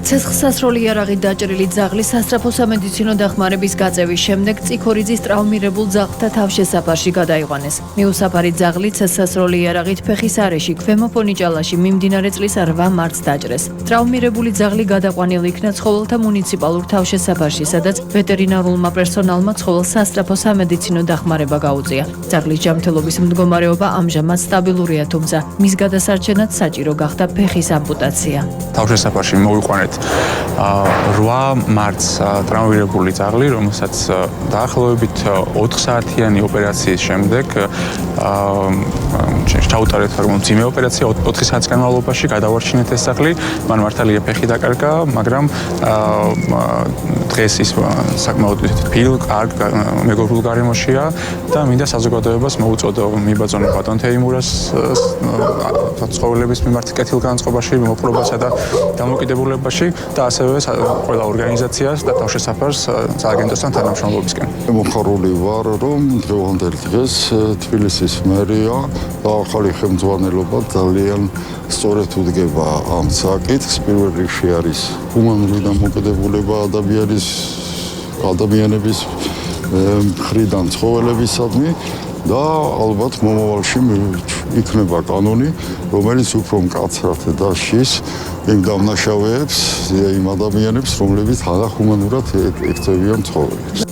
ცეცხლსასროლი იარაღით დაჭრილი ძაღლი სასწრაფო სამედიცინო დახმარების გაწევის შემდეგ წიქორიძის ტრავმირებულ ძაღლთა თავშესაფარში გადაიყვანეს. მიუსაფარი ძაღლი ცეცხლსასროლი იარაღით ფეხის არეში ქვემო ფონიჭალაში მიმდინარე წლის 8 მარტს დაჭრეს. ტრავმირებული ძაღლი გადაყვანილ იქნა ცხოველთა მუნიციპალურ თავშესაფარში, სადაც ვეტერინარულმა პერსონალმა ცხოველს სასწრაფო სამედიცინო დახმარება გაუწია. ძაღლის ჯანმრთელობის მდგომარეობა ამჟამად სტაბილურია, თუმცა მის გადასარჩენად საჭირო გახდა ფეხის ამპუტაცია. თავშესაფარში მოვიყვანეთ 8 მარტს ტრავმირებული ძაღლი, რომელსაც დაახლოებით 4 საათიანი ოპერაციის შემდეგ ჩაუტარეთ მძიმე ოპერაცია 4 საათის განმავლობაში გადავარჩინეთ ეს ძაღლი, მან მართალია ფეხი დაკარგა, მაგრამ დღეს ის საკმაოდ ფილ კარგ მეგობრულ გარემოშია და მინდა საზოგადოებას მოუწოდო მიბაძონო ბატონ თეიმურას ცხოველების მიმართ კეთილგანწყობაში, მოპყრობასა და დამოკიდებულებაში და ასევე ყველა ორგანიზაციას და თავშესაფარს სააგენტოსთან თანამშრომლობისკენ. მოხარული ვარ, რომ დღევანდელ დღეს თბილისის მერია და ახალი ხელმძღვანელობა ძალიან სწორედ უდგება ამ საკითხს. პირველ რიგში არის ჰუმანური დამოკიდებულება ადამიანების მხრიდან ცხოველებისადმი და ალბათ მომავალში იქნება კანონი, რომელიც უფრო მკაცრად დაშის იმ დამნაშავეებს, იმ ადამიანებს, რომლებიც თანახმადურად ექცევიან ცხოველებს.